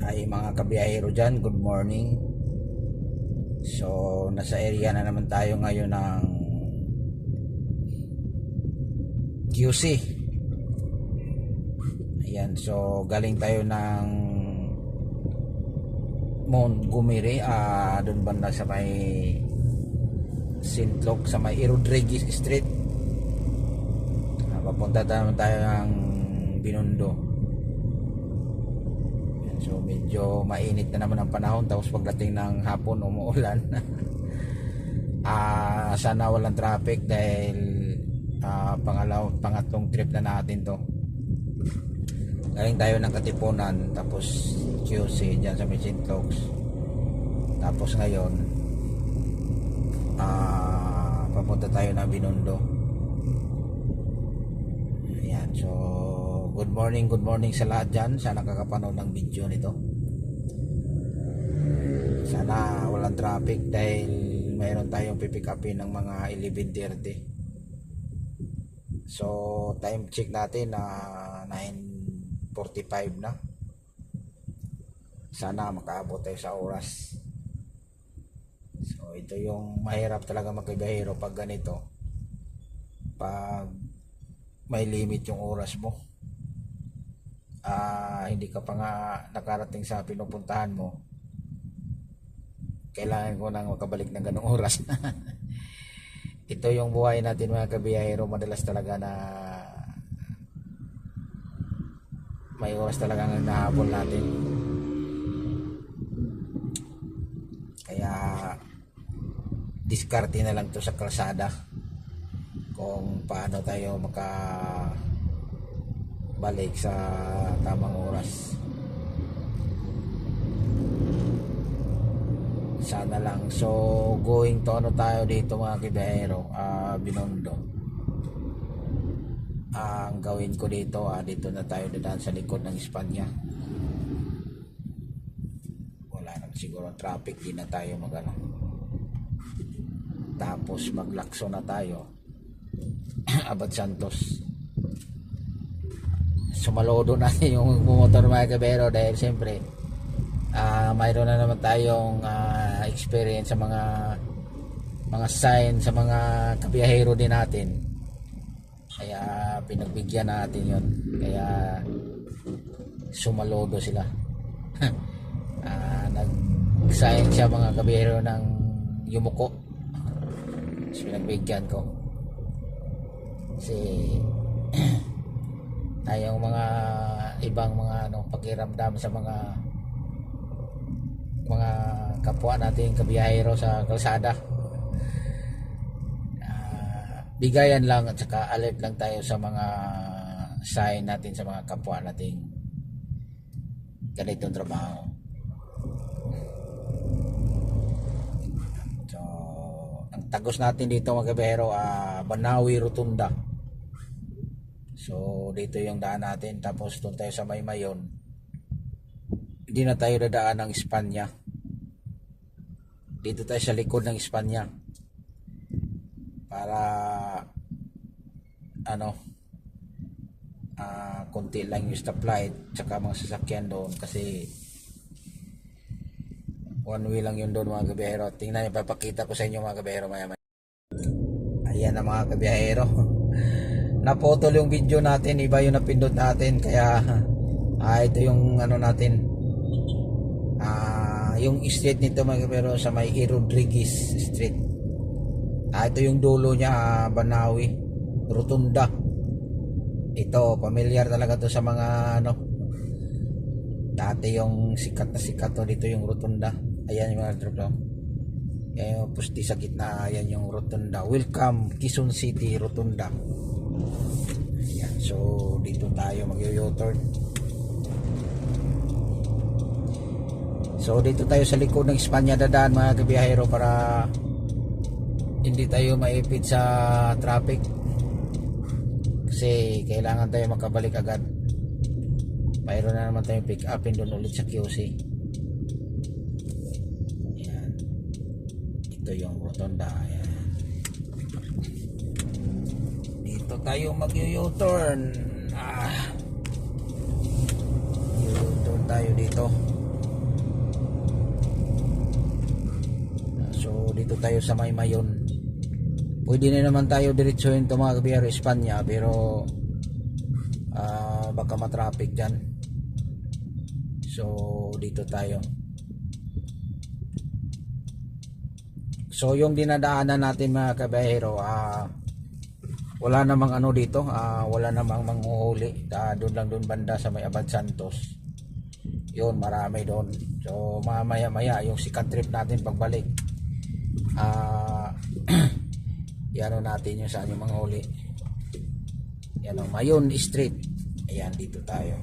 Ay mga kabiyahero dyan, good morning. So nasa area na naman tayo ngayon ng QC. Ayan, so galing tayo ng Montgomery, doon banda sa may Sintlog, sa may Rodriguez Street. Papunta naman tayo ng Binondo. So medyo mainit na naman ang panahon, tapos pagdating ng hapon umuulan. Sana walang traffic dahil pangatlong trip na natin to. Galing tayo ng Katipunan, tapos QC dyan sa may Sintogs, tapos ngayon papunta tayo ng Binondo. Ayan, so good morning sa lahat dyan. Sana kakapanood ng video nito. Sana walang traffic dahil mayroon tayong pipick upin ng mga 11:30. So time check natin na 9:45 na. Sana makaabot tayo sa oras. So ito yung mahirap talaga magkabiyahero pag ganito, pag may limit yung oras mo. Hindi ka pa nga nakarating sa pinupuntahan mo, kailangan ko nang makabalik ng ganong oras. Ito yung buhay natin mga kabiyahero, madalas talaga na may oras talaga ang nahabol natin. Kaya diskarte na lang to sa kalsada kung paano tayo makabalik sa tamang oras. Sana lang. So going to tayo dito mga kabiyahero, Binondo. Ang gawin ko dito, dito na tayo dadaan sa likod ng Espanya. Wala na siguro traffic, di na tayo magano. Tapos maglakso na tayo Abad Santos. Sumalodo na yung bumotor mga kabiyahero dahil siyempre mayroon na naman tayong experience sa mga sign sa mga kabiyahero din natin, kaya pinagbigyan natin yon, kaya sumalodo sila. Nag-sign siya mga kabiyahero ng yumuko, so pinagbigyan ko kasi tayong mga ibang mga pakiramdam sa mga kapwa natin kabiyahero sa kalsada. Bigayan lang at saka alert lang tayo sa mga sign natin sa mga kapwa nating ganitong trabaho. So ang tagos natin dito mga kabiyahero, Banawi Rotunda. So dito yung daan natin, tapos doon tayo sa Maymayon. Hindi na tayo dadaan ng Espanya. Dito tayo sa likod ng Espanya para konti lang yung stoplight tsaka mga sasakyan doon, kasi one way lang yun doon mga kabiyahero. Tingnan, ipapakita ko sa inyo mga kabiyahero maya. Ayan na mga kabiyahero. Naputol yung video natin, iba yung napindot natin, kaya ito yung natin, yung street nito mga kabiyahero sa may Rodriguez Street. Ito yung dulo niya, Banawi Rotunda. Ito pamilyar talaga to sa mga dati yung sikat na sikat to dito, yung Rotunda. Ayan yung mga drop, yung pusti sa gitna, ayan yung Rotunda. Welcome Quezon City Rotunda. Ayan, so dito tayo mag-u-turn. So dito tayo sa likod ng Espanya dadaan mga kabiyahero para hindi tayo maipit sa traffic, kasi kailangan tayo makabalik agad. Mayroon na naman tayong pick upin doon ulit sa QC. Ayan, ito yung Rotunda. Ayan, dito tayo mag-u-turn. U-turn tayo dito. dito tayo sa Mayon. Pwede na naman tayo diretsuhin to mga kabiyahero Espanya, pero baka matraffic dyan. So dito tayo. So yung dinadaanan natin mga kabiyahero, wala namang ano dito, wala namang manghuhuli. Doon banda sa may Abad Santos. Yun, marami doon. So mamaya yung second trip natin pagbalik, yan natin yung saan yung manghuli. Yan o, Mayon Street. Ayan, dito tayo.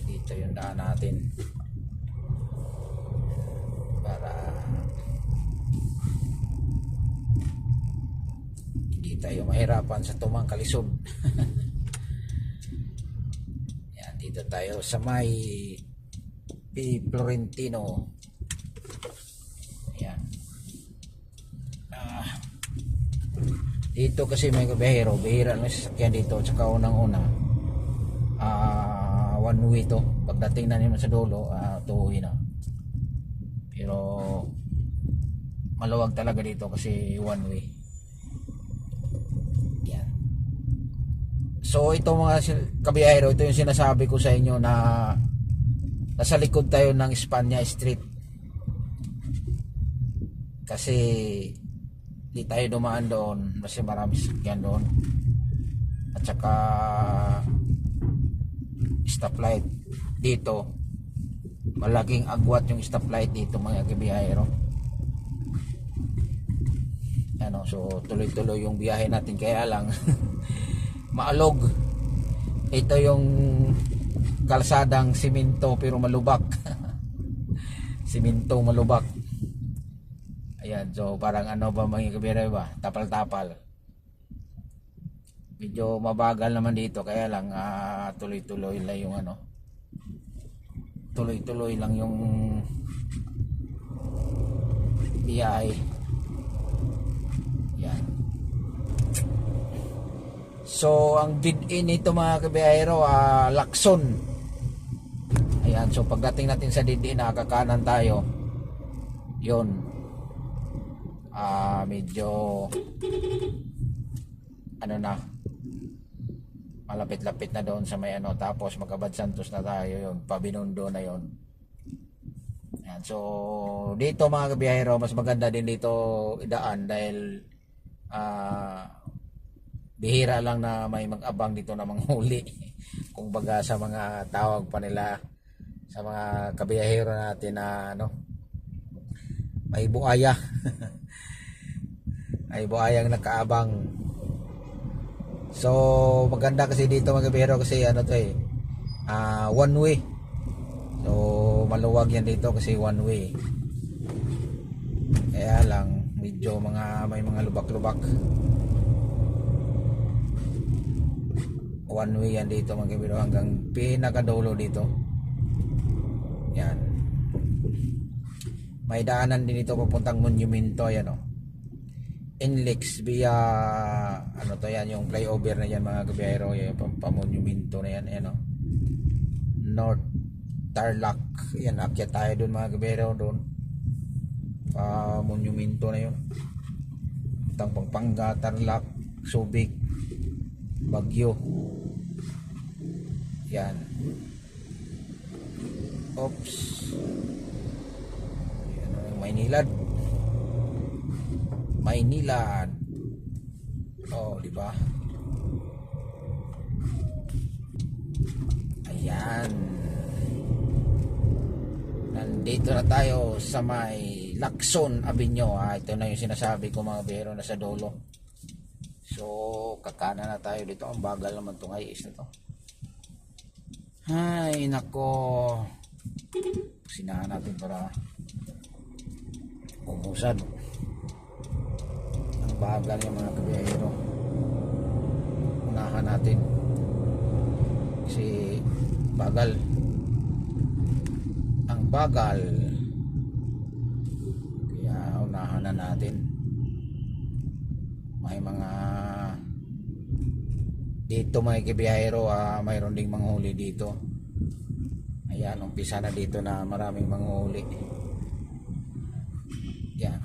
Dito yung daan natin para hindi tayo mahirapan sa tumang kalisod. Yan, dito tayo sa may P. Florentino. Yan. Dito kasi may kabihero, bihira ng sasakyan dito, tsaka unang-una one way to. Pagdating na naman sa dulo, tuwi na. Pero maluwag talaga dito kasi one way. Yan. So ito mga kabihero, ito yung sinasabi ko sa inyo na nasa likod tayo ng Espanya Street. Kasi di tayo dumaan doon kasi marami sasakyan doon, at saka stoplight dito, malaking agwat yung stoplight dito mga kabiyahero. Ano, so tuloy-tuloy yung biyahe natin, kaya lang maalog. Ito yung kalsadang simento pero malubak. Simento malubak. Ayan, so parang ano ba mga kabiyahero ba? Tapal-tapal. Medyo mabagal naman dito, kaya lang tuloy-tuloy lang yung ano. Tuloy-tuloy lang yung biyahe. Yan. So ang bid-in nito mga kabiyahero, Lacson. Ayan, so pagdating natin sa bid-in, nakakanan tayo. Yun. Medyo ano na, malapit-lapit na doon sa may ano, tapos mag-Abad Santos na tayo, yun, Pabinondo na yun. Yan. So dito mga kabiyahero, mas maganda din dito idaan dahil bihira lang na may mag-abang dito na manghuli. Kung baga sa mga tawag pa nila sa mga kabiyahero natin na ano, may buaya. Ay buhayang nakaabang. So maganda kasi dito mga kabiyahero kasi ano to one way. So maluwag yan dito kasi one way. Kaya lang medyo may mga lubak-lubak. One way yan dito mga kabiyahero hanggang pinakadulo dito. Yan. May daanan din dito papuntang Monumento, ayan o. Inlex via ano to, yan yung flyover na yan mga kabiyahero, yung pamonumento na yan, ayan o. North Tarlac, yan, akyat tayo dun mga kabiyahero, dun monumento na yun. Tang Pampanga, Tarlac, Subic, Baguio, yan. Oops, yan o, Maynilad. Oh, di ba? Ayan. Nandito na tayo sa may Lacson Avenue. Ito na yung sinasabi ko mga kabiyahero, na sa dulo. So, kakana na tayo dito. Ang bagal naman itong IS na to. Ay, nako. Sinahan natin para umusad. Bagal yung mga kabiyahero, unahan natin kasi bagal, ang bagal, kaya unahan na natin. May mga dito mga kabiyahero, mayroon ding manghuli dito. Ayan, umpisa na dito na maraming manguhuli. Yan.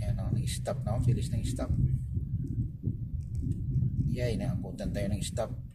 Yan o, nag-stop na. Bilis ng stop. Yay, nakapuntan tayo ng stop.